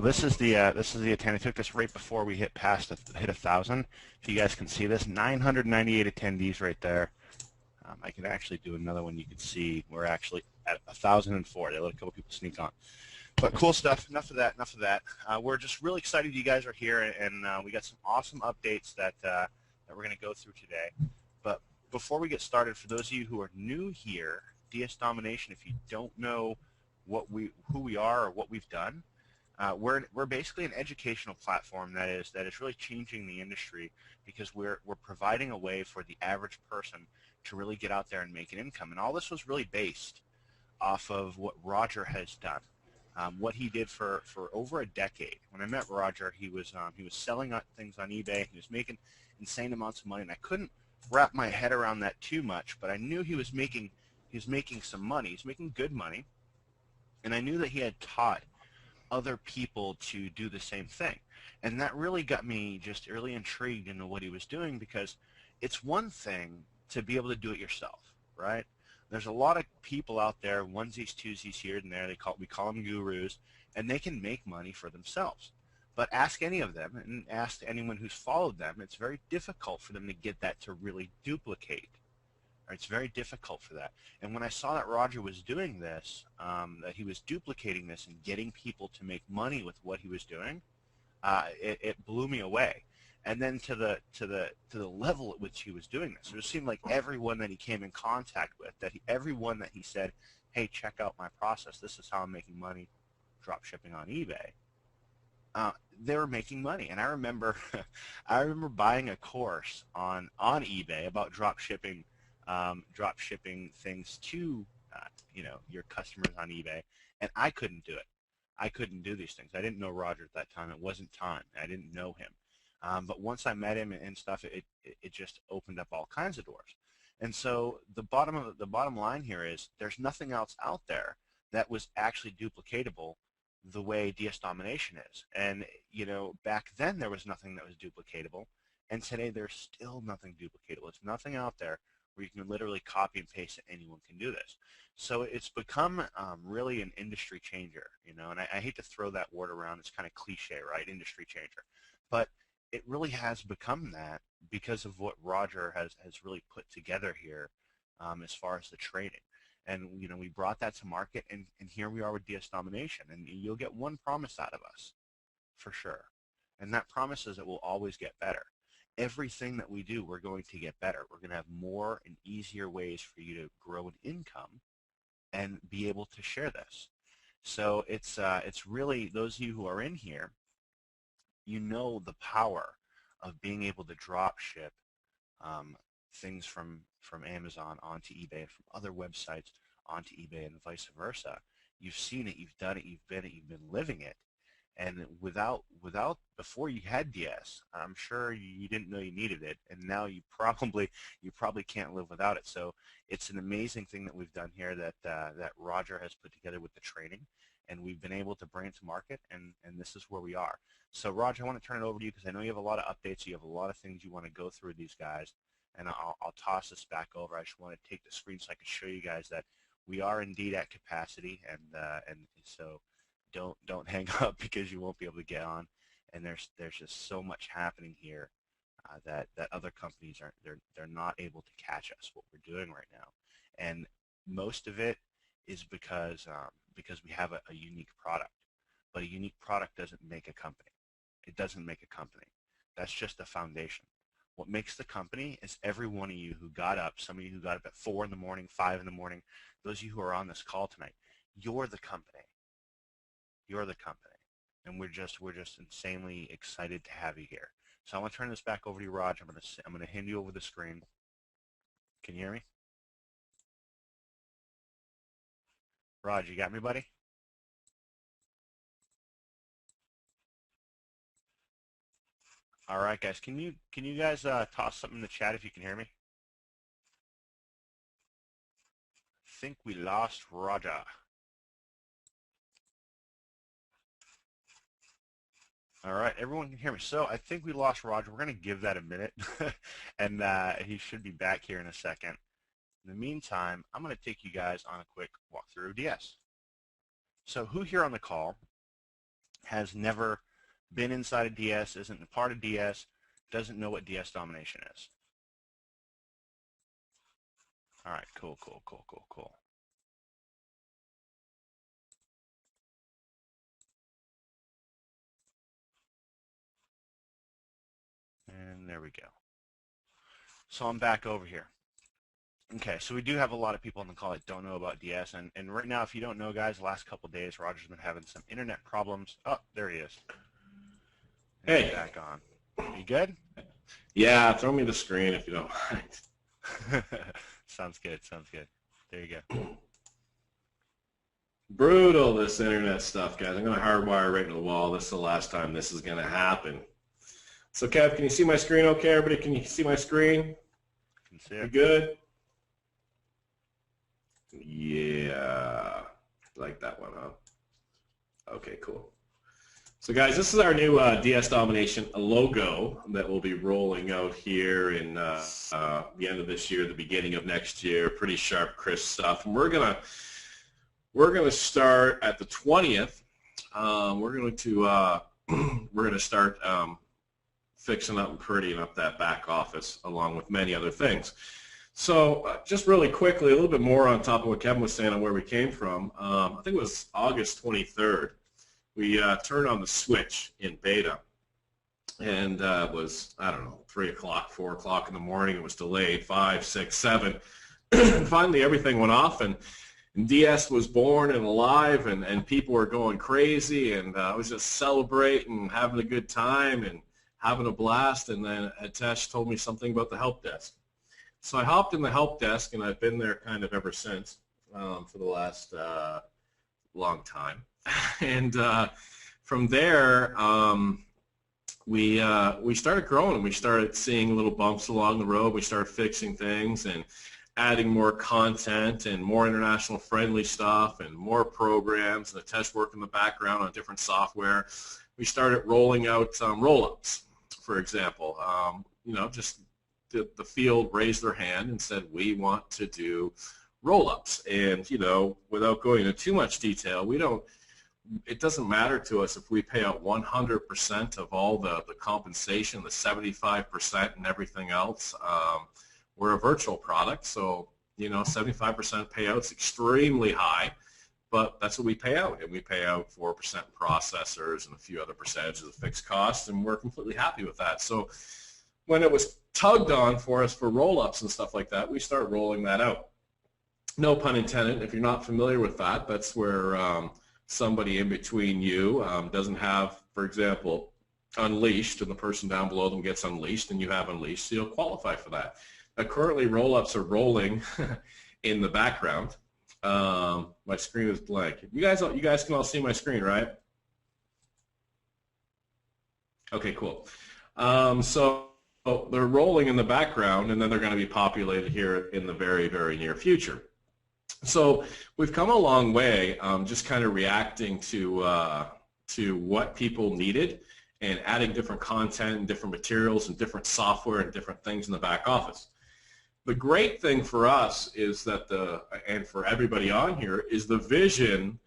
Well, this is the attendee. I took this right before we hit 1,000. If you guys can see this, 998 attendees right there. I can actually do another one. You can see we're actually at 1,004. They let a couple people sneak on. But cool stuff. Enough of that. Enough of that. We're just really excited you guys are here, and we got some awesome updates that we're going to go through today. But before we get started, for those of you who are new here, DS Domination, if you don't know who we are or what we've done, we're basically an educational platform that is really changing the industry, because we're providing a way for the average person to really get out there and make an income. And all this was really based off of what Roger has done, what he did for over a decade. When I met Roger, he was selling things on eBay. He was making insane amounts of money, and I couldn't wrap my head around that too much. But I knew he was making some money. He's making good money, and I knew that he had taught other people to do the same thing. And that really got me just really intrigued into what he was doing, because it's one thing to be able to do it yourself, right? There's a lot of people out there, onesies, twosies here and there, we call them gurus, and they can make money for themselves. But ask any of them, and ask anyone who's followed them, it's very difficult for them to get that to really duplicate. It's very difficult for that. And when I saw that Roger was doing this, that he was duplicating this and getting people to make money with what he was doing, it blew me away. And then to the level at which he was doing this, it just seemed like everyone that he came in contact with, everyone that he said, "Hey, check out my process. This is how I'm making money, drop shipping on eBay." They were making money. And I remember, buying a course on eBay about drop shipping things to your customers on eBay, and I couldn't do it. I couldn't do these things. I didn't know Roger at that time. It wasn't time. I didn't know him. But once I met him and stuff, it just opened up all kinds of doors. And so the bottom line here is there's nothing else out there that was actually duplicatable the way DS Domination is. And back then there was nothing that was duplicatable, and today there's still nothing duplicatable. It's nothing out there where you can literally copy and paste it. Anyone can do this. So it's become really an industry changer, and I hate to throw that word around. It's kind of cliche, right? Industry changer. But it really has become that because of what Roger has really put together here, as far as the trading. And we brought that to market, and here we are with DS Domination. And you'll get one promise out of us, for sure. And that promise is that we'll always get better. Everything that we do, we're going to get better. We're going to have more and easier ways for you to grow an income and be able to share this. So it's really, those of you who are in here, the power of being able to drop ship things from Amazon onto eBay, and from other websites onto eBay, and vice versa. You've seen it, you've done it, you've been it, you've been living it. And before you had DS, I'm sure you didn't know you needed it, and now you probably can't live without it. So it's an amazing thing that we've done here, that Roger has put together with the training, and we've been able to bring it to market, and this is where we are. So Roger, I want to turn it over to you, because I know you have a lot of updates, you have a lot of things you want to go through with these guys, and I'll toss this back over. I just want to take the screen so I can show you guys that we are indeed at capacity, and so don't hang up, because you won't be able to get on. And there's just so much happening here that other companies they're not able to catch us, what we're doing right now. And most of it is because we have a unique product. But a unique product doesn't make a company. It doesn't make a company. That's just the foundation. What makes the company is every one of you who got up, some of you who got up at 4 in the morning, 5 in the morning, those of you who are on this call tonight, you're the company. You're the company. And we're just insanely excited to have you here. So I want to turn this back over to you, Raj. I'm going to hand you over the screen. Can you hear me? Raj, you got me, buddy? All right, guys. Can you guys toss something in the chat if you can hear me? I think we lost Raja. All right, everyone can hear me. So I think we lost Roger. We're going to give that a minute, and he should be back here in a second. In the meantime, I'm going to take you guys on a quick walkthrough of DS. So who here on the call has never been inside a DS, isn't a part of DS, doesn't know what DS domination is. All right, cool, cool, cool, cool, cool. And there we go. So I'm back over here. Okay, so we do have a lot of people on the call that don't know about DS, and right now, if you don't know, guys, the last couple of days, Roger's been having some internet problems. Oh, there he is. Hey. Back on. You good? Yeah, throw me the screen if you don't mind. Sounds good, sounds good. There you go. Brutal, this internet stuff, guys. I'm going to hardwire right into the wall. This is the last time this is going to happen. So, Kev, can you see my screen okay? Everybody, can you see my screen? I can see it. You good? Yeah. Like that one, huh? Okay, cool. So, guys, this is our new DS Domination logo that we'll be rolling out here in the end of this year, the beginning of next year. Pretty sharp, crisp stuff. And we're gonna start at the 20th. We're going to start fixing up and prettying up that back office, along with many other things. So just really quickly, a little bit more on top of what Kevin was saying on where we came from. I think it was August 23rd. We turned on the switch in beta, and it was, I don't know, 3 o'clock, 4 o'clock in the morning. It was delayed, 5, 6, 7. And finally, everything went off, and DS was born and alive, and people were going crazy, and I was just celebrating, having a good time, and having a blast. And then Atesh told me something about the help desk. So I hopped in the help desk, and I've been there kind of ever since for the last long time. And from there, we started growing. We started seeing little bumps along the road. We started fixing things and adding more content and more international friendly stuff and more programs, and the test work in the background on different software. We started rolling out roll-ups, for example. Just the field raised their hand and said, we want to do roll-ups. And, without going into too much detail, it doesn't matter to us if we pay out 100% of all the compensation, the 75% and everything else. We're a virtual product, so 75% payout's extremely high, but that's what we pay out, and we pay out 4% processors and a few other percentages of fixed costs, and we're completely happy with that. So when it was tugged on for us for roll-ups and stuff like that, we start rolling that out. No pun intended. If you're not familiar with that, that's where somebody in between you doesn't have, for example, Unleashed, and the person down below them gets Unleashed, and you have Unleashed, so you'll qualify for that. Currently, roll-ups are rolling in the background. My screen is blank. You guys can all see my screen, right? Okay, cool. So they're rolling in the background, and then they're going to be populated here in the very, very near future. So we've come a long way, just kind of reacting to what people needed and adding different content and different materials and different software and different things in the back office. The great thing for us is that and for everybody on here, is the vision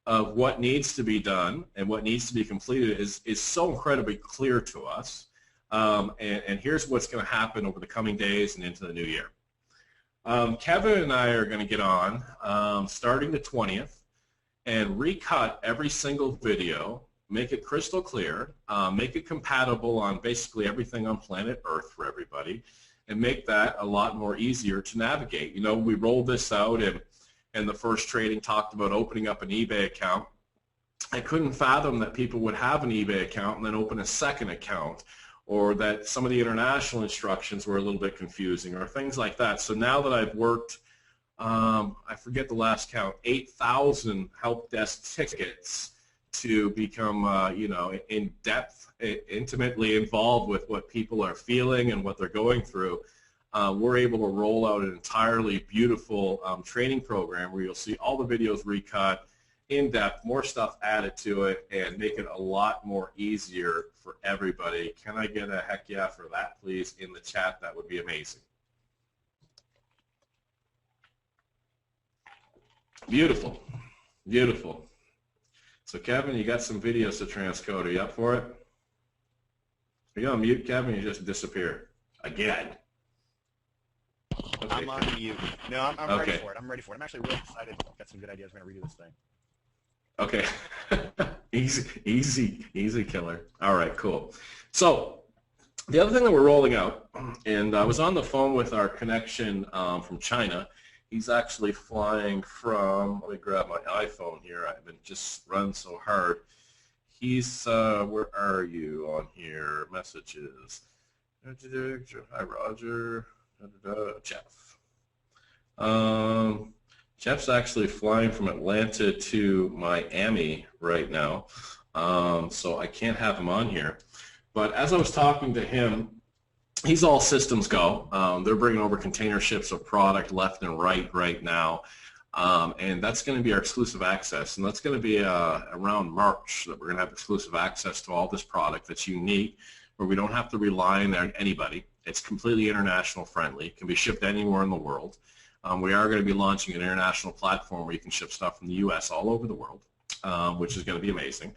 of what needs to be done and what needs to be completed is so incredibly clear to us. And here's what's going to happen over the coming days and into the new year. Kevin and I are going to get on starting the 20th and recut every single video, make it crystal clear, make it compatible on basically everything on planet Earth for everybody, and make that a lot more easier to navigate. We rolled this out, and the first trading talked about opening up an eBay account. I couldn't fathom that people would have an eBay account and then open a second account, or that some of the international instructions were a little bit confusing, or things like that. So now that I've worked, I forget the last count, 8,000 help desk tickets to become, in depth, intimately involved with what people are feeling and what they're going through, we're able to roll out an entirely beautiful training program where you'll see all the videos recut, in depth, more stuff added to it, and make it a lot more easier for everybody. Can I get a heck yeah for that, please, in the chat? That would be amazing. Beautiful, beautiful. So Kevin, you got some videos to transcode. Are you up for it? Are you on mute, Kevin? You just disappear again. Okay. I'm on mute. No, I'm okay. ready for it. I'm ready for it. I'm actually really excited. I've got some good ideas. I'm going to redo this thing. Okay. easy killer. All right, cool. So the other thing that we're rolling out, and I was on the phone with our connection from China. He's actually flying from, let me grab my iPhone here. I've been just run so hard. He's, where are you on here? Messages. Hi, Roger. Jeff. Jeff's actually flying from Atlanta to Miami right now, so I can't have him on here. But as I was talking to him, he's all systems go. They're bringing over container ships of product left and right now, and that's going to be our exclusive access. And that's going to be around March that we're going to have exclusive access to all this product that's unique, where we don't have to rely on anybody. It's completely international friendly. It can be shipped anywhere in the world. We are going to be launching an international platform where you can ship stuff from the U.S. all over the world, which is going to be amazing.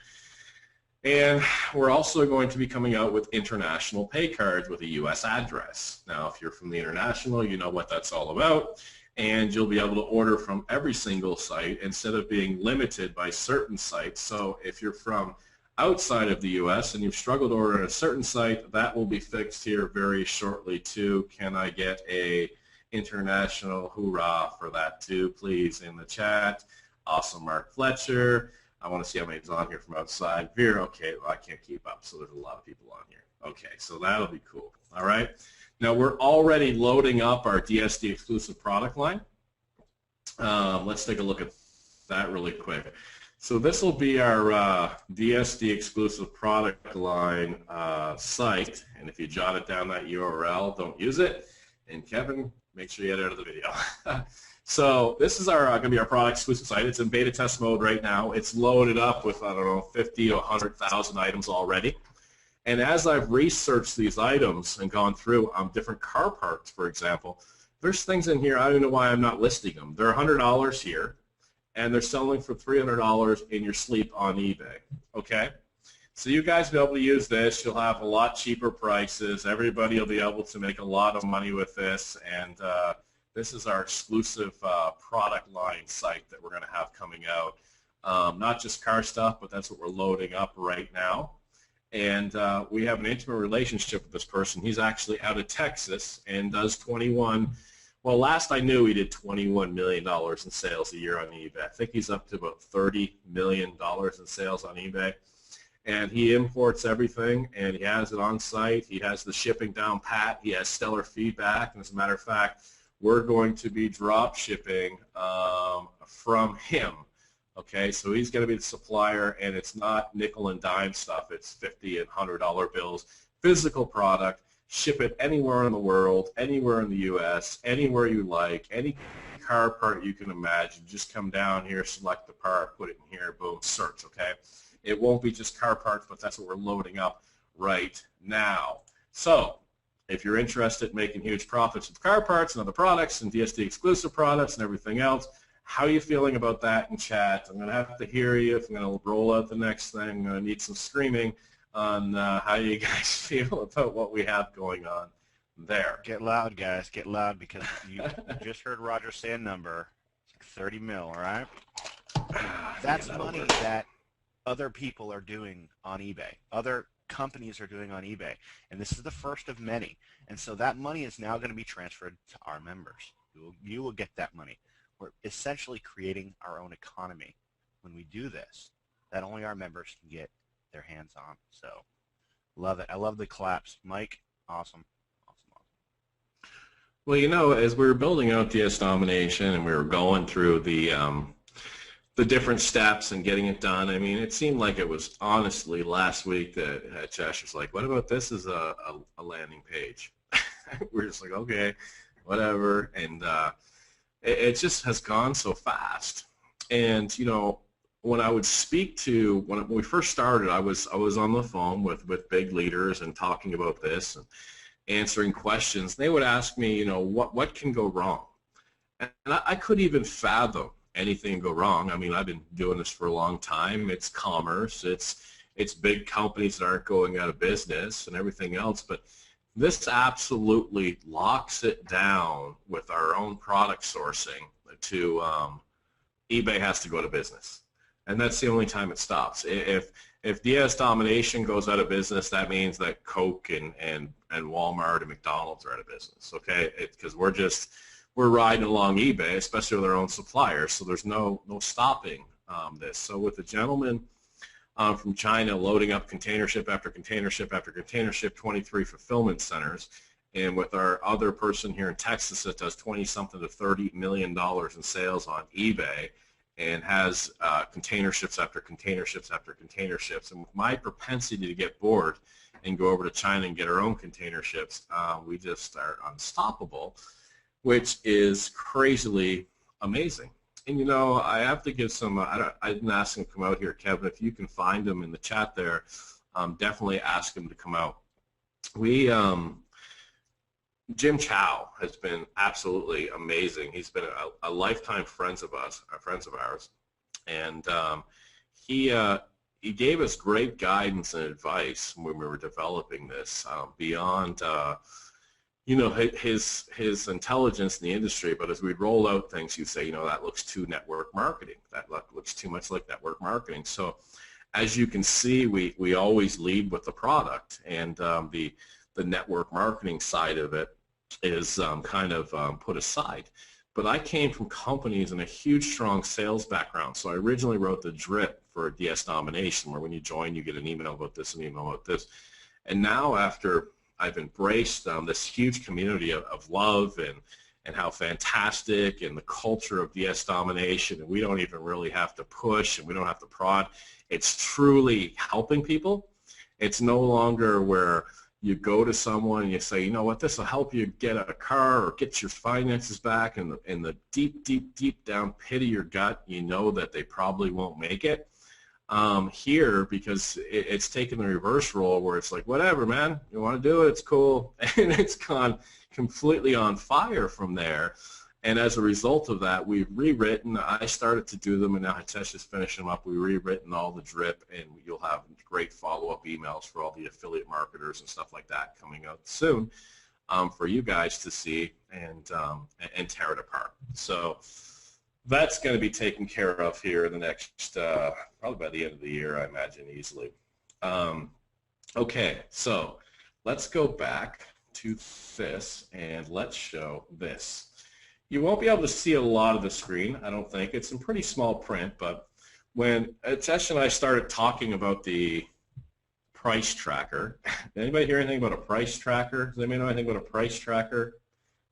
And we're also going to be coming out with international pay cards with a U.S. address. Now, if you're from the international, you know what that's all about. And you'll be able to order from every single site instead of being limited by certain sites. So if you're from outside of the U.S. and you've struggled to order at a certain site, that will be fixed here very shortly too. Can I get a international hoorah for that too, please, in the chat? Awesome, Mark Fletcher. I want to see how many's on here from outside. Veer, okay, well, I can't keep up, so there's a lot of people on here. Okay, so that'll be cool. All right. Now we're already loading up our DSD exclusive product line. Let's take a look at that really quick. So this will be our DSD exclusive product line site, and if you jot it down, that URL, don't use it. And Kevin, make sure you edit out of the video. So this is our going to be our product exclusive site. It's in beta test mode right now. It's loaded up with, I don't know, 50 to 100,000 items already. And as I've researched these items and gone through different car parts, for example, there's things in here, I don't know why I'm not listing them. They're $100 here, and they're selling for $300 in your sleep on eBay, okay? So you guys will be able to use this. You'll have a lot cheaper prices. Everybody will be able to make a lot of money with this, and this is our exclusive product line site that we're going to have coming out. Not just car stuff, but that's what we're loading up right now. And we have an intimate relationship with this person. He's actually out of Texas and does well, last I knew he did $21 million in sales a year on eBay. I think he's up to about $30 million in sales on eBay. And he imports everything, and he has it on site. He has the shipping down pat. He has stellar feedback. And as a matter of fact, we're going to be drop shipping from him. Okay, so he's going to be the supplier, and it's not nickel and dime stuff. It's $50 and $100 bills, physical product. Ship it anywhere in the world, anywhere in the U.S., anywhere you like, any car part you can imagine. Just come down here, select the part, put it in here, boom, search, okay? It won't be just car parts, but that's what we're loading up right now. So if you're interested in making huge profits with car parts and other products and DSD exclusive products and everything else, how are you feeling about that in chat? I'm going to have to hear you. If I'm going to roll out the next thing, I'm going to need some screaming on how you guys feel about what we have going on there. Get loud, guys. Get loud, because you just heard Roger say a number. It's like 30 mil, all right? That's money that other people are doing on eBay. Other companies are doing on eBay. And this is the first of many. And so that money is now going to be transferred to our members. You will get that money. We're essentially creating our own economy when we do this that only our members can get their hands on. So love it. I love the claps. Mike, awesome. Well, you know, as we were building out DS Domination and we were going through the different steps and getting it done, I mean, it seemed like it was honestly last week that Josh was like, what about this as a landing page? We're just like, okay, whatever. And it just has gone so fast. And, you know, when I would speak to, when we first started, I was on the phone with big leaders and talking about this and answering questions. They would ask me, you know, what can go wrong? And I couldn't even fathom anything go wrong. I mean, I've been doing this for a long time. It's commerce. It's big companies that aren't going out of business and everything else. But this absolutely locks it down with our own product sourcing to eBay has to go to business. And that's the only time it stops. If DS Domination goes out of business, that means that Coke and Walmart and McDonald's are out of business, okay? Because we're riding along eBay, especially with our own suppliers, so there's no stopping this. So with the gentleman from China loading up container ship after container ship after container ship, 23 fulfillment centers, and with our other person here in Texas that does 20-something to $30 million in sales on eBay, and has container ships after container ships after container ships. And with my propensity to get bored and go over to China and get our own container ships, we just are unstoppable, which is crazily amazing. And, you know, I have to give some, I didn't ask him to come out here, Kevin. If you can find him in the chat there, definitely ask him to come out. Jim Chow has been absolutely amazing. He's been a lifetime friend of ours, and he gave us great guidance and advice when we were developing this beyond you know, his intelligence in the industry. But as we roll out things, he'd say, you know, that looks too network marketing. That looks too much like network marketing. So as you can see, we always lead with the product, and the network marketing side of it is kind of put aside. But I came from companies and a huge, strong sales background. So I originally wrote the drip for DS Domination, where when you join, you get an email about this, an email about this. And now after I've embraced this huge community of love and how fantastic, and the culture of DS Domination, and we don't even really have to push and we don't have to prod. It's truly helping people. It's no longer where you go to someone and you say, you know what, this will help you get a car or get your finances back, and in the deep, deep, deep down pit of your gut, you know that they probably won't make it. Here, because it's taken the reverse role where it's like, whatever, man, you want to do it, it's cool, and it's gone completely on fire from there. And as a result of that, we've rewritten. I started to do them, and now Hitesh is finishing them up. We've rewritten all the drip, and you'll have great follow-up emails for all the affiliate marketers and stuff like that coming out soon for you guys to see and tear it apart. So that's going to be taken care of here in the next, probably by the end of the year, I imagine, easily. Okay, so let's go back to this, and let's show this. You won't be able to see a lot of the screen, I don't think. It's in pretty small print, but when Hitesh and I started talking about the price tracker, did anybody hear anything about a price tracker? Does anybody know anything about a price tracker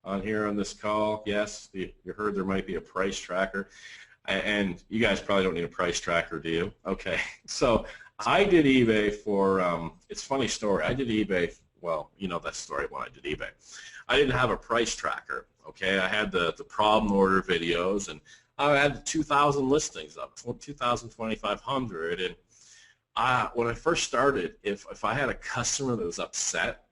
on here on this call? Yes, you heard there might be a price tracker. And you guys probably don't need a price tracker, do you? Okay, so I did eBay for, it's a funny story. I did eBay, well, you know that story when I did eBay. I didn't have a price tracker, okay? I had the problem order videos, and I had 2,000 listings up, 2,000, 2,500. And when I first started, if I had a customer that was upset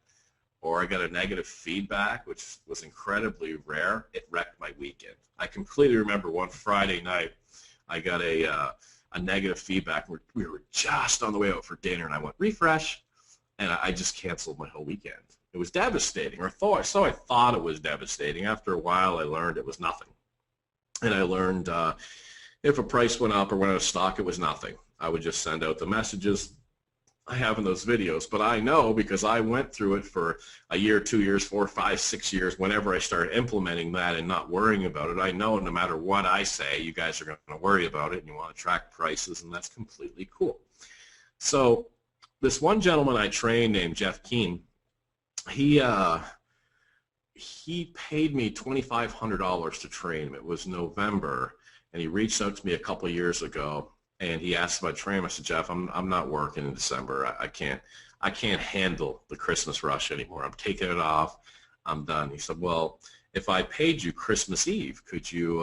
or I got a negative feedback, which was incredibly rare, it wrecked my weekend. I completely remember one Friday night, I got a negative feedback. We were just on the way out for dinner, and I went, refresh, and I just canceled my whole weekend. It was devastating, or so I thought it was devastating. After a while, I learned it was nothing. And I learned if a price went up or went out of stock, it was nothing. I would just send out the messages I have in those videos. But I know, because I went through it for a year, 2 years, 4, 5, 6 years, whenever I started implementing that and not worrying about it, I know no matter what I say, you guys are going to worry about it, and you want to track prices, and that's completely cool. So this one gentleman I trained named Jeff Keene, he paid me $2,500 to train him. It was November, and he reached out to me a couple of years ago, and he asked about training. I said, Jeff, I'm not working in December. I can't handle the Christmas rush anymore. I'm taking it off. I'm done. He said, well, if I paid you Christmas Eve, could you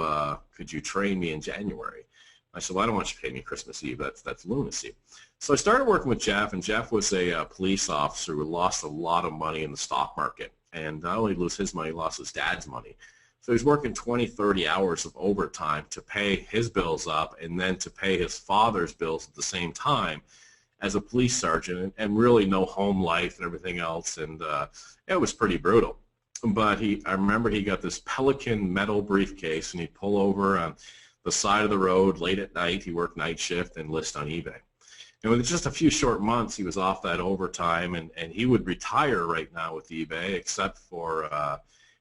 train me in January? I said, well, I don't want you to pay me Christmas Eve. That's lunacy. So I started working with Jeff, and Jeff was a police officer who lost a lot of money in the stock market. And not only lose his money, he lost his dad's money. So he's working 20, 30 hours of overtime to pay his bills up and then to pay his father's bills at the same time as a police sergeant, and really no home life and everything else. And it was pretty brutal. But I remember he got this Pelican metal briefcase, and he'd pull over on the side of the road late at night. He worked night shift and list on eBay. And with just a few short months, he was off that overtime, and he would retire right now with eBay, except for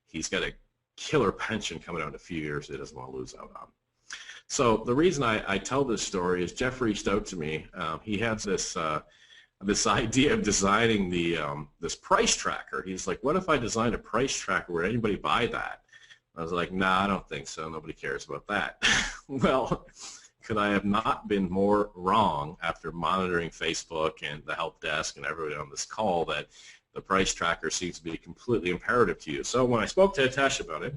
he's got a killer pension coming out in a few years he doesn't want to lose out on. So the reason I tell this story is Jeff reached out to me. He had this idea of designing this price tracker. He's like, what if I design a price tracker? Would anybody buy that? I was like, nah, I don't think so. Nobody cares about that. Well, could I have not been more wrong after monitoring Facebook and the help desk and everybody on this call that the price tracker seems to be completely imperative to you? So when I spoke to Hitesh about it,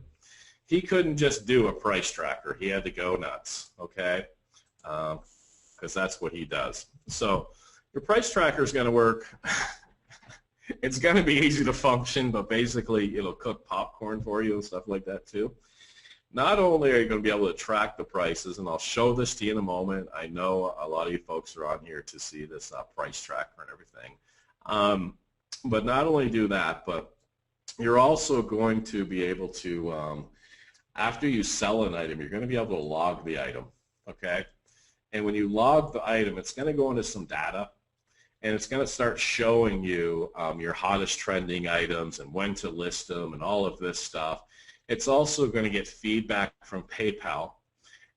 he couldn't just do a price tracker. He had to go nuts, okay? Because that's what he does. So your price tracker is going to work. It's going to be easy to function, but basically it'll cook popcorn for you and stuff like that too. Not only are you going to be able to track the prices, and I'll show this to you in a moment. I know a lot of you folks are on here to see this price tracker and everything. But not only do that, but you're also going to be able to, after you sell an item, you're going to be able to log the item, okay? And when you log the item, it's going to go into some data, and it's going to start showing you your hottest trending items and when to list them and all of this stuff. It's also going to get feedback from PayPal,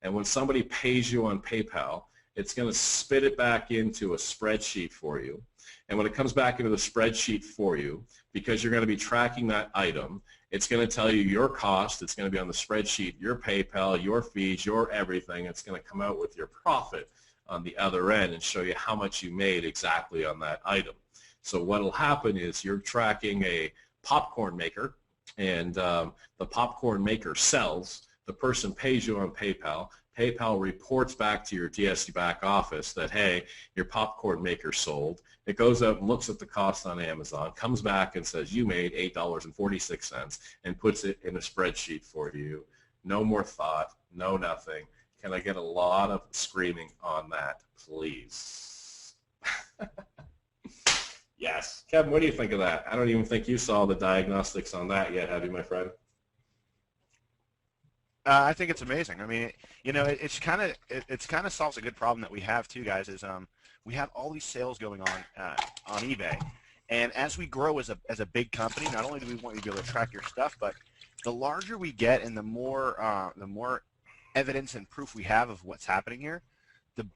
and when somebody pays you on PayPal, it's going to spit it back into a spreadsheet for you. And when it comes back into the spreadsheet for you, because you're going to be tracking that item, it's going to tell you your cost. It's going to be on the spreadsheet, your PayPal, your fees, your everything. It's going to come out with your profit on the other end and show you how much you made exactly on that item. So what will happen is you're tracking a popcorn maker, and the popcorn maker sells. The person pays you on PayPal. PayPal reports back to your DSD back office that, hey, your popcorn maker sold. It goes out and looks at the cost on Amazon, comes back and says you made $8.46, and puts it in a spreadsheet for you. No more thought, no nothing. Can I get a lot of screaming on that, please? Yes. Kevin, what do you think of that? I don't even think you saw the diagnostics on that yet, have you, my friend? I think it's amazing. I mean, it's kind of solves a good problem that we have too, guys. Is we have all these sales going on eBay, and as we grow as a big company, not only do we want you to be able to track your stuff, but the larger we get and the more evidence and proof we have of what's happening here, the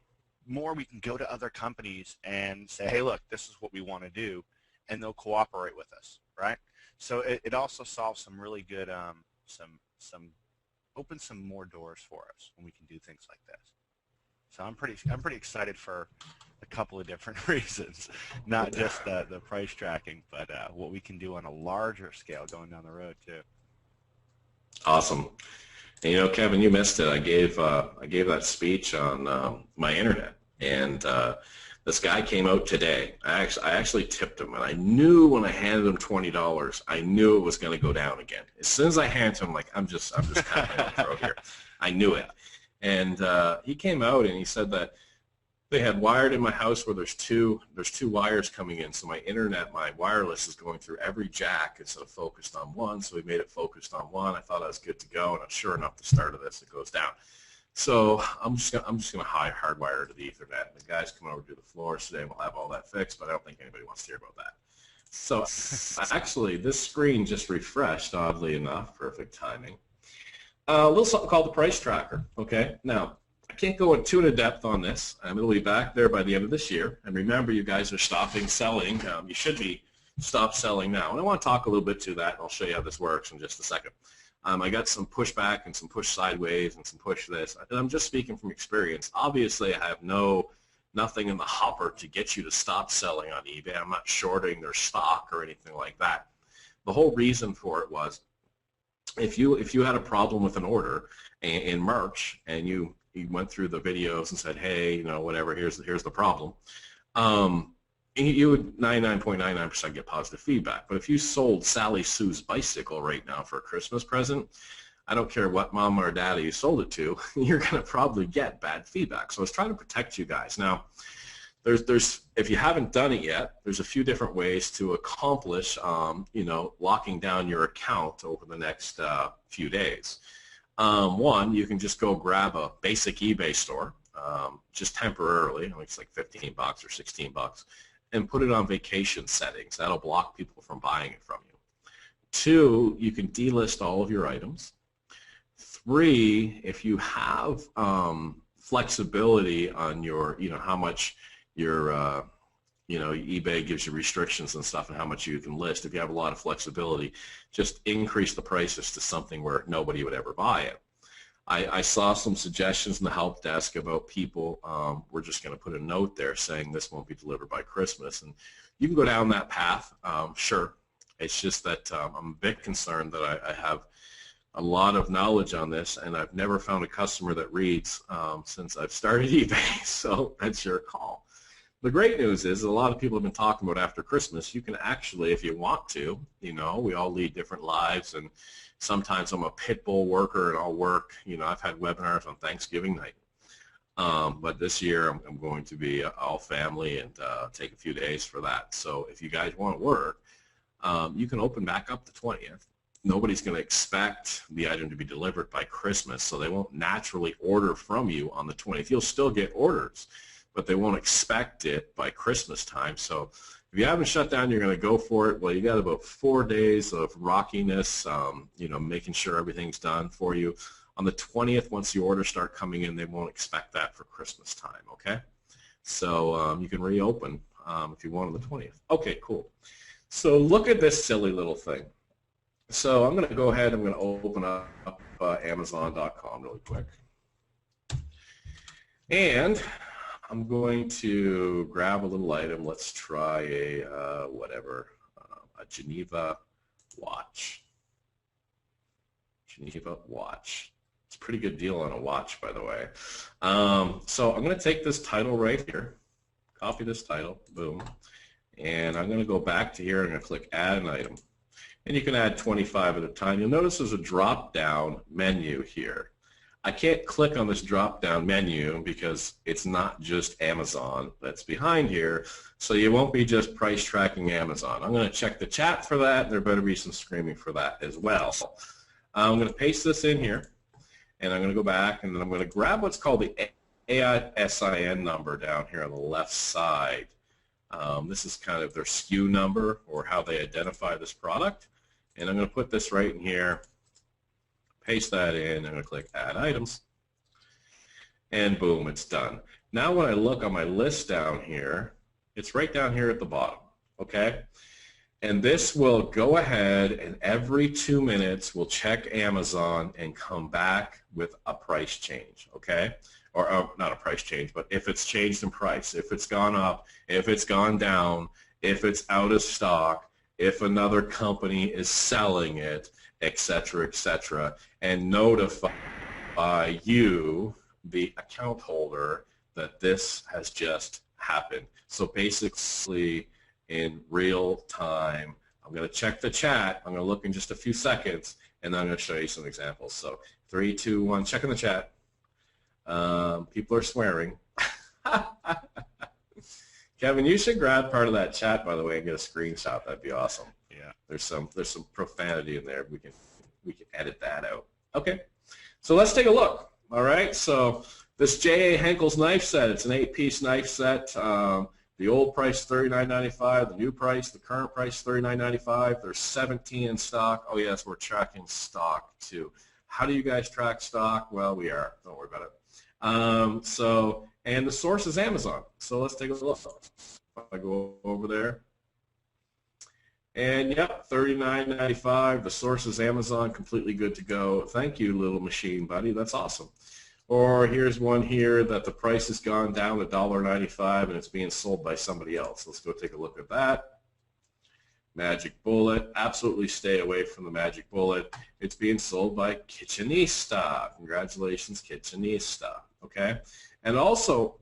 more we can go to other companies and say, hey, look, this is what we want to do, and they'll cooperate with us, right? So it also solves some really good opens some more doors for us when we can do things like this. So I'm pretty excited for a couple of different reasons, not just the price tracking, but what we can do on a larger scale going down the road too. Awesome. And Kevin, you missed it. I gave that speech on my internet, and this guy came out today. I actually tipped him, and I knew when I handed him $20, I knew it was going to go down again. As soon as I handed him, I'm just tapping my throat here. I knew it. And he came out and he said that they had wired in my house where there's two wires coming in. So my internet, my wireless is going through every jack instead of focused on one. So we made it focused on one. I thought I was good to go, and sure enough, the start of this, it goes down. So I'm just gonna hardwire to the Ethernet. The guys come over to the floors today, and we'll have all that fixed. But I don't think anybody wants to hear about that. So actually, this screen just refreshed, oddly enough. Perfect timing. A little something called the price tracker. Okay, now I can't go into depth on this. It'll be back there by the end of this year. And remember, you guys are stopping selling. You should be stop selling now. And I want to talk a little bit to that, and I'll show you how this works in just a second. I got some pushback and some push sideways and some push this. And I'm just speaking from experience. Obviously, I have nothing in the hopper to get you to stop selling on eBay. I'm not shorting their stock or anything like that. The whole reason for it was if you had a problem with an order in March and you went through the videos and said, hey, whatever, here's the problem, you would 99.99% get positive feedback. But if you sold Sally Sue's bicycle right now for a Christmas present, I don't care what mama or daddy you sold it to, you're going to probably get bad feedback. So I was trying to protect you guys. Now, there's if you haven't done it yet, there's a few different ways to accomplish, locking down your account over the next few days. One, you can just go grab a basic eBay store, just temporarily, I think it's like $15 or $16, and put it on vacation settings. That'll block people from buying it from you. Two, you can delist all of your items. Three, if you have flexibility on your, how much your, eBay gives you restrictions and stuff and how much you can list. If you have a lot of flexibility, just increase the prices to something where nobody would ever buy it. I saw some suggestions in the help desk about people, we're just going to put a note there saying this won't be delivered by Christmas. And you can go down that path, sure. It's just that I'm a bit concerned that I have a lot of knowledge on this, and I've never found a customer that reads since I've started eBay, so that's your call. The great news is a lot of people have been talking about after Christmas, you can actually, if you want to, we all lead different lives, and sometimes I'm a pit bull worker and I'll work, I've had webinars on Thanksgiving night. But this year I'm going to be all family and take a few days for that. So if you guys want to work, you can open back up the 20th. Nobody's going to expect the item to be delivered by Christmas, so they won't naturally order from you on the 20th. You'll still get orders, but they won't expect it by Christmas time. So if you haven't shut down, you're going to go for it. Well, you got about 4 days of rockiness, making sure everything's done for you. On the 20th, once the orders start coming in, they won't expect that for Christmas time, okay? So you can reopen if you want on the 20th. Okay, cool. So look at this silly little thing. So I'm going to go ahead, I'm going to open up Amazon.com really quick. And I'm going to grab a little item. Let's try a Geneva watch. Geneva watch. It's a pretty good deal on a watch, by the way. So I'm going to take this title right here, copy this title, boom, and I'm going to go back to here and I'm going to click Add an Item. And you can add 25 at a time. You'll notice there's a drop-down menu here. I can't click on this drop-down menu because it's not just Amazon that's behind here, so you won't be just price tracking Amazon. I'm going to check the chat for that, and there better be some screaming for that as well. I'm going to paste this in here, and I'm going to go back, and then I'm going to grab what's called the AISIN number down here on the left side. This is kind of their SKU number or how they identify this product. And I'm going to put this right in here, paste that in, I'm going to click Add Items, and boom, it's done. Now when I look on my list down here, it's right down here at the bottom, okay? And this will go ahead and every 2 minutes will check Amazon and come back with a price change, okay? Or not a price change, but if it's changed in price, if it's gone up, if it's gone down, if it's out of stock, if another company is selling it, etc., and notify you, the account holder, that this has just happened. So basically, in real time, I'm going to check the chat. I'm going to look in just a few seconds, and then I'm going to show you some examples. So 3, 2, 1, check in the chat. People are swearing. Kevin, you should grab part of that chat, by the way, and get a screenshot. That'd be awesome. Yeah, there's some profanity in there. We can edit that out. Okay, so let's take a look. All right, so this J.A. Henkel's knife set. It's an 8-piece knife set. The old price $39.95. The new price, the current price $39.95. There's 17 in stock. Oh yes, we're tracking stock too. How do you guys track stock? Well, we are. Don't worry about it. And the source is Amazon. So let's take a look. I go over there. And yep, $39.95. The source is Amazon, completely good to go. Thank you, little machine buddy. That's awesome. Or here's one here that the price has gone down to $1.95 and it's being sold by somebody else. Let's go take a look at that. Magic Bullet. Absolutely stay away from the Magic Bullet. It's being sold by Kitchenista. Congratulations, Kitchenista. Okay? And also,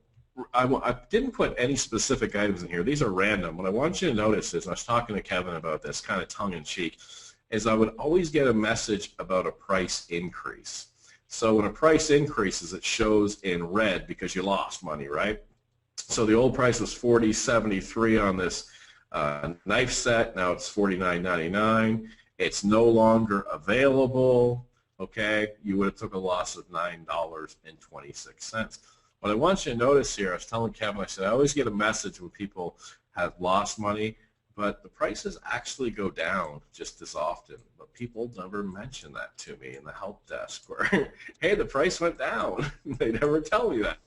I didn't put any specific items in here. These are random. What I want you to notice is, and I was talking to Kevin about this kind of tongue-in-cheek, is I would always get a message about a price increase. So when a price increases, it shows in red because you lost money, right? So the old price was $40.73 on this knife set. Now it's $49.99. It's no longer available. Okay, you would have took a loss of $9.26. What I want you to notice here, I was telling Kevin, I said I always get a message when people have lost money, but the prices actually go down just as often. But people never mention that to me in the help desk where, hey, the price went down. They never tell me that.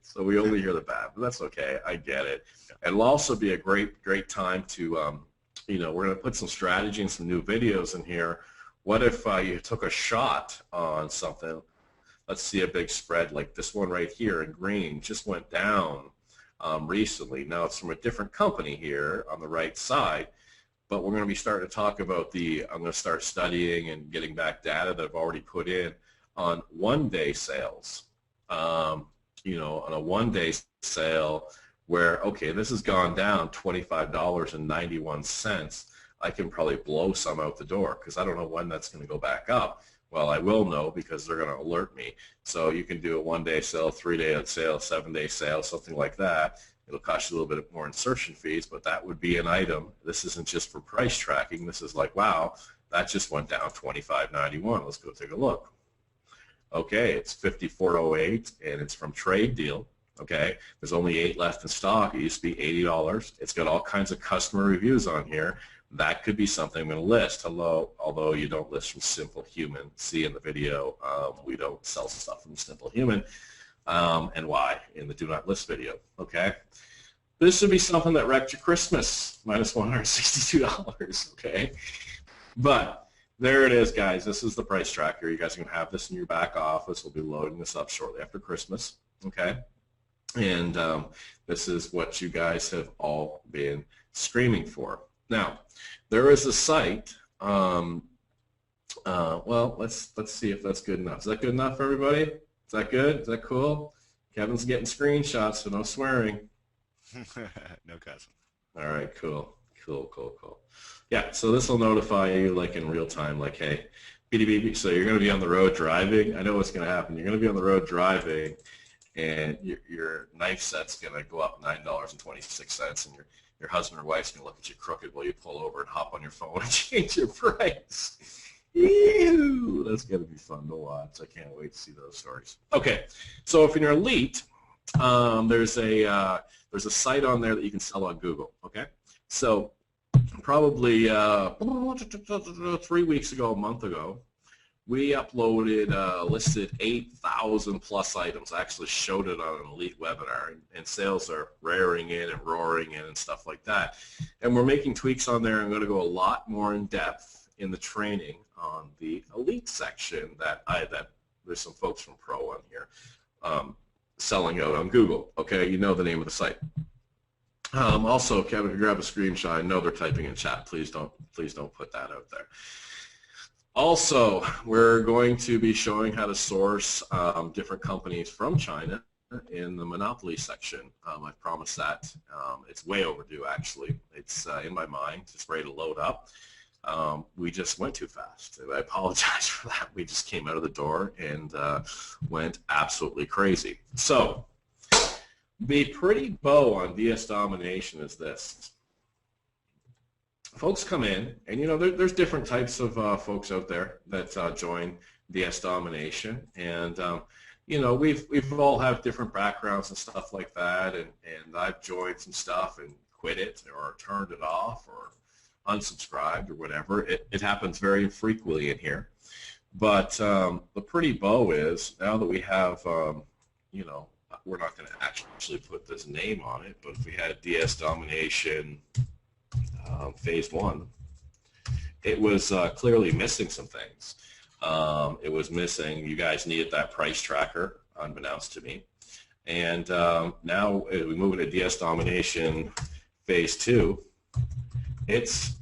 So we only hear the bad, but that's okay. I get it. It'll also be a great time to, you know, we're going to put some strategy and some new videos in here. What if you took a shot on something? Let's see a big spread like this one right here in green just went down recently. Now it's from a different company here on the right side, but we're going to be starting to talk about I'm going to start studying and getting back data that I've already put in on one-day sales. You know, on a one-day sale where, okay, this has gone down $25.91. I can probably blow some out the door because I don't know when that's going to go back up. Well, I will know because they're going to alert me. So you can do a one-day sale, three-day sale, seven-day sale, something like that. It'll cost you a little bit more insertion fees, but that would be an item. This isn't just for price tracking. This is like, wow, that just went down $25.91. Let's go take a look. Okay, it's $54.08, and it's from Trade Deal. Okay, there's only 8 left in stock. It used to be $80. It's got all kinds of customer reviews on here. That could be something I'm going to list, although you don't list from Simple Human. See in the video, we don't sell stuff from Simple Human, and why in the Do Not List video, okay? This should be something that wrecked your Christmas, minus $162, okay? But there it is, guys. This is the price tracker. You guys are going to have this in your back office. We'll be loading this up shortly after Christmas, okay? And this is what you guys have all been screaming for. Now, there is a site. Well, let's see if that's good enough. Is that good enough for everybody? Is that good? Is that cool? Kevin's getting screenshots, so no swearing. No cussing. All right, cool. Yeah, so this will notify you like in real time, like, hey, beep. So you're going to be on the road driving. I know what's going to happen. You're going to be on the road driving, and your knife set's going to go up $9.26, and your husband or wife's going to look at you crooked while you pull over and hop on your phone and change your price. Ew, that's going to be fun to watch. I can't wait to see those stories. Okay, so if you're elite, there's a site on there that you can sell on Google. Okay, so probably 3 weeks ago, a month ago, we uploaded, listed 8,000 plus items. I actually showed it on an elite webinar, and sales are raring in and roaring in and stuff like that. And we're making tweaks on there. I'm going to go a lot more in depth in the training on the elite section that there's some folks from Pro on here selling out on Google. Okay, you know the name of the site. Also, Kevin, if you grab a screenshot, I know they're typing in chat. Please don't put that out there. Also, we're going to be showing how to source different companies from China in the Monopoly section. I promised that. It's way overdue, actually. It's in my mind. It's ready to load up. We just went too fast. I apologize for that. We just came out of the door and went absolutely crazy. So, the pretty bow on DS Domination is this. Folks come in, and you know there's different types of folks out there that join DS Domination, and you know we've all have different backgrounds and stuff like that, and I've joined some stuff and quit it or turned it off or unsubscribed or whatever. It happens very frequently in here, but the pretty bow is now that we have you know, we're not going to actually put this name on it, but if we had DS Domination Phase 1, it was clearly missing some things. It was missing, you guys needed that price tracker, unbeknownst to me. And now we move into DS Domination Phase 2. It's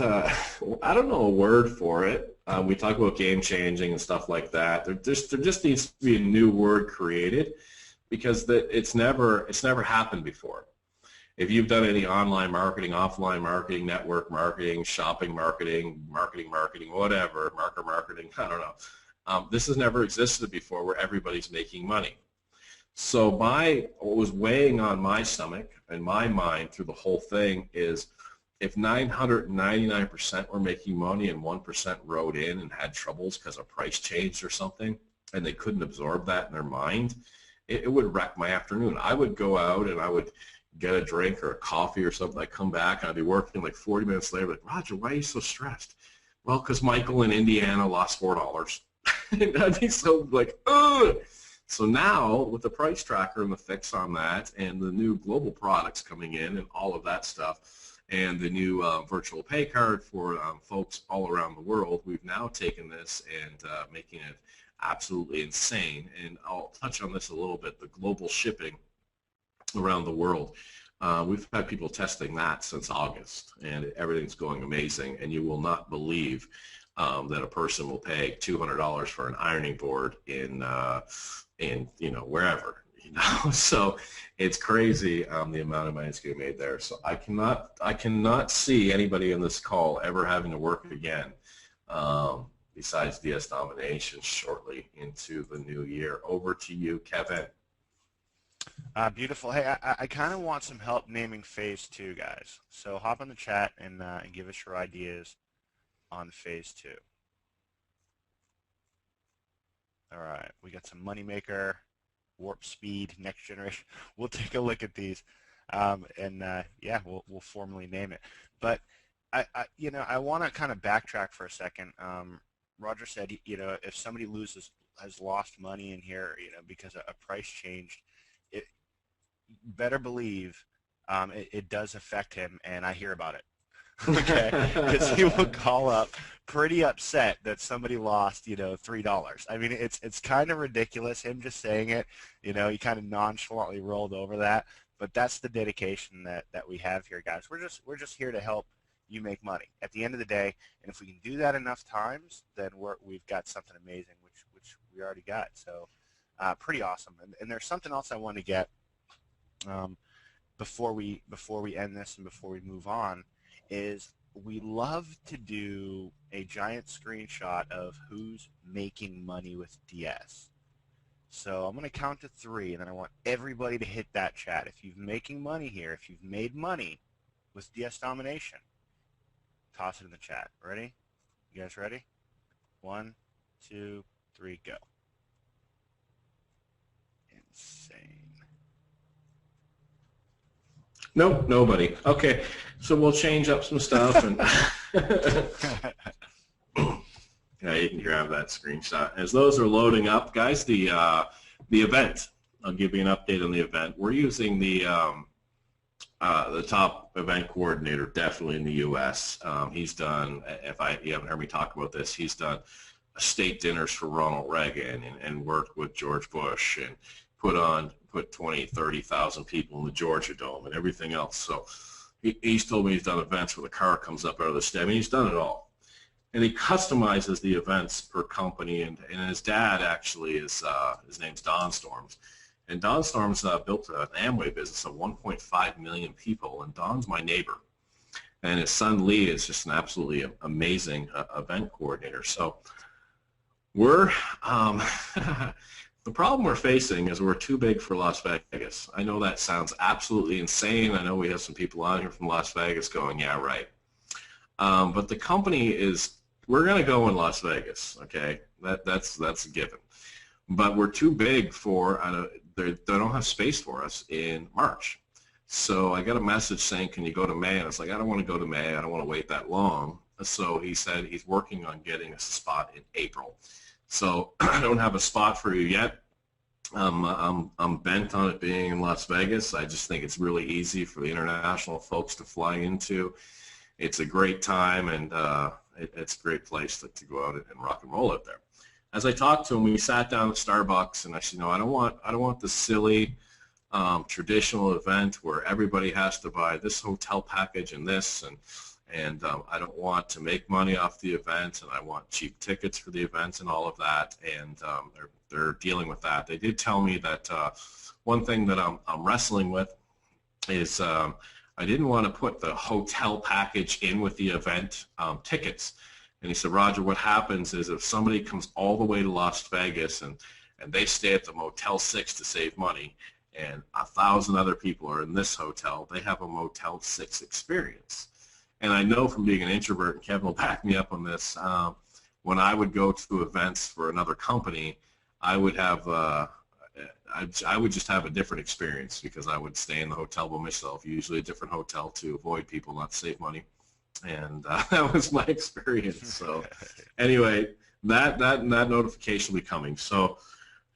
I don't know a word for it. We talk about game changing and stuff like that. There just needs to be a new word created because it's never happened before. if you've done any online marketing, offline marketing, network marketing, shopping marketing, whatever, marker marketing, I don't know. This has never existed before where everybody's making money. So what was weighing on my stomach and my mind through the whole thing is if 999% were making money and 1% wrote in and had troubles because a price changed or something, and they couldn't absorb that in their mind, it would wreck my afternoon. I would go out and I would get a drink or a coffee or something. I'd come back and I'd be working like 40 minutes later, like, Roger, why are you so stressed? Well, because Michael in Indiana lost $4. And I'd be so like, ugh. So now with the price tracker and the fix on that and the new global products coming in and all of that stuff and the new virtual pay card for folks all around the world, we've now taken this and making it absolutely insane. And I'll touch on this a little bit, the global shipping around the world. We've had people testing that since August, and everything's going amazing, and you will not believe that a person will pay $200 for an ironing board in wherever, so it's crazy the amount of money that's getting made there. So I cannot see anybody in this call ever having to work again besides DS Domination shortly into the new year. Over to you, Kevin. Beautiful. Hey, I kind of want some help naming phase 2, guys. So hop in the chat and give us your ideas on phase 2. All right, we got some Moneymaker, Warp Speed, Next Generation. We'll take a look at these, yeah, we'll formally name it. But I want to kind of backtrack for a second. Roger said, if somebody has lost money in here, because a price changed, it better believe it does affect him, and I hear about it. Okay, because he will call up pretty upset that somebody lost, $3. I mean, it's kind of ridiculous him just saying it. He kind of nonchalantly rolled over that, but that's the dedication that we have here, guys. We're just here to help you make money at the end of the day, and if we can do that enough times, then we've got something amazing, which we already got. So pretty awesome. And there's something else I want to get before we end this and before we move on. Is we love to do a giant screenshot of who's making money with DS. So I'm going to count to 3, and then I want everybody to hit that chat. If you're making money here, if you've made money with DS Domination, toss it in the chat. Ready? You guys ready? 1, 2, 3, go. Insane. Nope, nobody. Okay, so we'll change up some stuff, and yeah, you can grab that screenshot. As those are loading up, guys, the event. I'll give you an update on the event. We're using the top event coordinator, definitely in the U.S. He's done. You haven't heard me talk about this, he's done state dinners for Ronald Reagan and worked with George Bush and put 20, 30,000 people in the Georgia Dome and everything else. So he's told me he's done events where the car comes up out of the stem. He's done it all. And he customizes the events per company. And his dad actually is, his name's Don Storms. And Don Storms built an Amway business of 1.5 million people. And Don's my neighbor. And his son Lee is just an absolutely amazing event coordinator. So we're... the problem we're facing is we're too big for Las Vegas. I know that sounds absolutely insane. I know we have some people out here from Las Vegas going, yeah, right. But the company is, we're going to go in Las Vegas, okay? That's a given. But we're too big for, they don't have space for us in March. So I got a message saying, can you go to May? And I was like, I don't want to go to May. I don't want to wait that long. So he said he's working on getting us a spot in April. So I don't have a spot for you yet. I'm bent on it being in Las Vegas. I just think it's really easy for the international folks to fly into. It's a great time, and it's a great place to go out and rock and roll out there. As I talked to him, we sat down at Starbucks, and I said, I don't want the silly traditional event where everybody has to buy this hotel package and this, and I don't want to make money off the event, and I want cheap tickets for the event and all of that, and they're dealing with that. They did tell me that one thing that I'm wrestling with is I didn't want to put the hotel package in with the event tickets. And he said, Roger, what happens is if somebody comes all the way to Las Vegas and they stay at the Motel 6 to save money, and 1,000 other people are in this hotel, they have a Motel 6 experience. And I know from being an introvert, and Kevin will back me up on this, when I would go to events for another company, I would have I would just have a different experience because I would stay in the hotel by myself, usually a different hotel to avoid people, not save money. And that was my experience. So anyway, that notification will be coming. So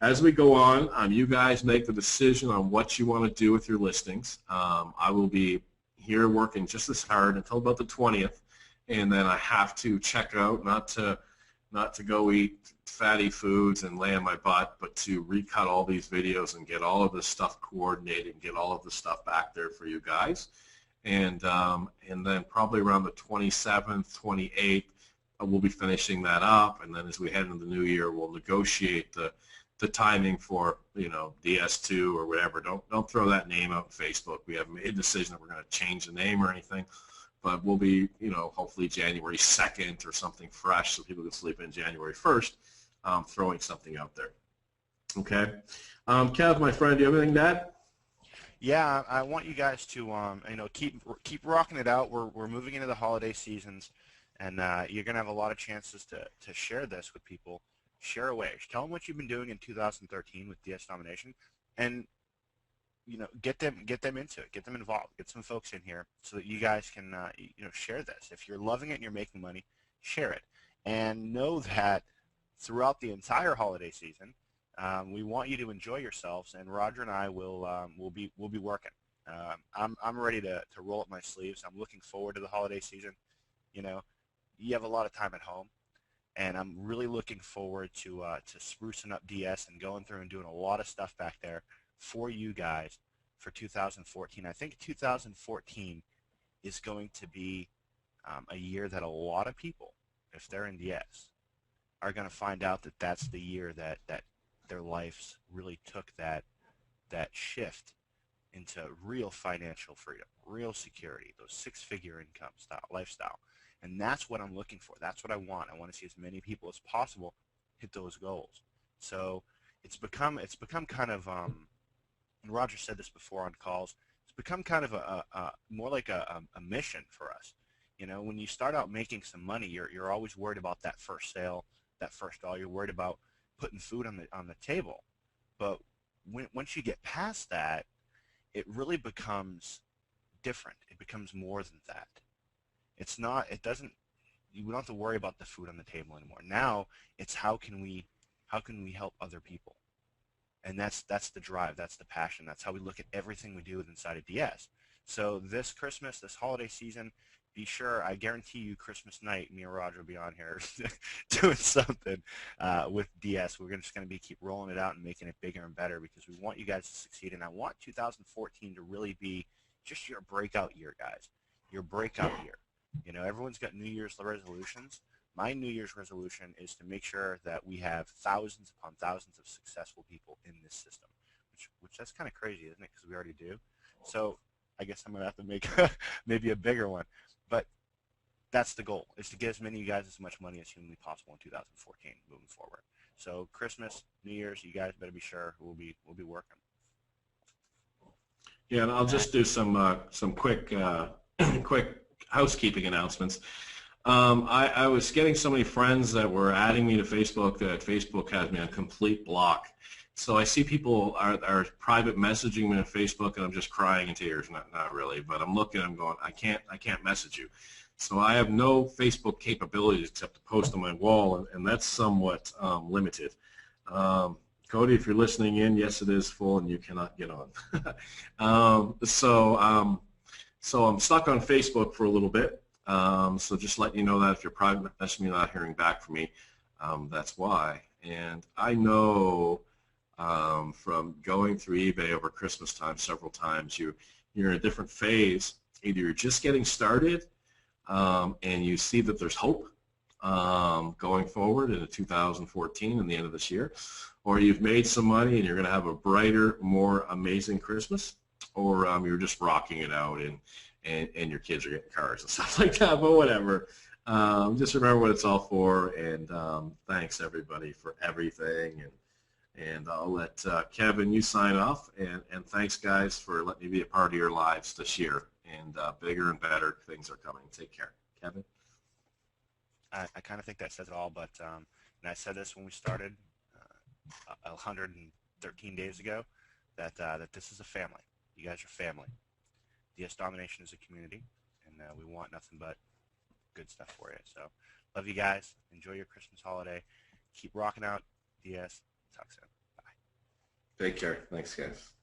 as we go on, you guys make the decision on what you want to do with your listings. I will be here working just as hard until about the 20th, and then I have to check out, not to go eat fatty foods and lay on my butt, but to recut all these videos and get all of this stuff coordinated and get all of the stuff back there for you guys. And then probably around the 27th, 28th, we'll be finishing that up. And then as we head into the new year, we'll negotiate the timing for, DS2 or whatever. Don't throw that name out on Facebook. We haven't made a decision that we're going to change the name or anything. But we'll be, hopefully January 2nd or something fresh so people can sleep in January 1st, throwing something out there. Okay. Kev, my friend, do you have anything to add? Yeah, I want you guys to keep rocking it out. We're moving into the holiday seasons, and you're gonna have a lot of chances to share this with people. Share away. Tell them what you've been doing in 2013 with DS Domination, and get them into it. Get them involved. Get some folks in here so that you guys can share this. If you're loving it and you're making money, share it, and know that throughout the entire holiday season, we want you to enjoy yourselves, and Roger and I will be working. I'm ready to roll up my sleeves. I'm looking forward to the holiday season. You have a lot of time at home, and I'm really looking forward to sprucing up DS and going through and doing a lot of stuff back there for you guys for 2014. I think 2014 is going to be a year that a lot of people, if they're in DS, are going to find out that that's the year that their lives really took that shift into real financial freedom, real security, those six-figure income lifestyle. And that's what I'm looking for. That's what I want. I want to see as many people as possible hit those goals. So it's become kind of, and Roger said this before on calls, it's become kind of a more like a mission for us. When you start out making some money, you're always worried about that first sale, that first dollar. You're worried about putting food on the table. But once you get past that, it really becomes different. It becomes more than that. You don't have to worry about the food on the table anymore. Now it's how can we help other people? And that's the drive, that's the passion, that's how we look at everything we do inside of DS. So this Christmas, this holiday season, be sure, I guarantee you Christmas night, me and Roger will be on here doing something with DS. We're just going to keep rolling it out and making it bigger and better because we want you guys to succeed. And I want 2014 to really be just your breakout year, guys, your breakout year. Everyone's got New Year's resolutions. My New Year's resolution is to make sure that we have thousands upon thousands of successful people in this system, which that's kind of crazy, isn't it? Because we already do. So I guess I'm going to have to make maybe a bigger one. But that's the goal, is to get as many of you guys as much money as humanly possible in 2014 moving forward. So Christmas, New Year's, you guys better be sure we'll be working. Yeah, and I'll just do some quick quick housekeeping announcements. I was getting so many friends that were adding me to Facebook that Facebook has me on complete block. So I see people are private messaging me on Facebook, and I'm just crying in tears. Not really, but I'm looking. I'm going. I can't message you. So I have no Facebook capabilities except to post on my wall, and that's somewhat limited. Cody, if you're listening in, yes, it is full, and you cannot get on. So I'm stuck on Facebook for a little bit. So just letting you know that if you're private messaging me not hearing back from me, that's why. And I know from going through eBay over Christmas time several times, you're in a different phase. Either you're just getting started and you see that there's hope going forward into 2014 and the end of this year, or you've made some money and you're going to have a brighter, more amazing Christmas. or you're just rocking it out and your kids are getting cars and stuff like that, but whatever. Just remember what it's all for, and thanks everybody for everything, and I'll let Kevin, you sign off, and thanks guys for letting me be a part of your lives this year, and bigger and better things are coming. Take care. Kevin? I kind of think that says it all, but and I said this when we started 113 days ago, that this is a family. You guys are family. DS Domination is a community, and we want nothing but good stuff for you. So love you guys. Enjoy your Christmas holiday. Keep rocking out DS. Talk soon. Bye. Take care. Thanks, guys.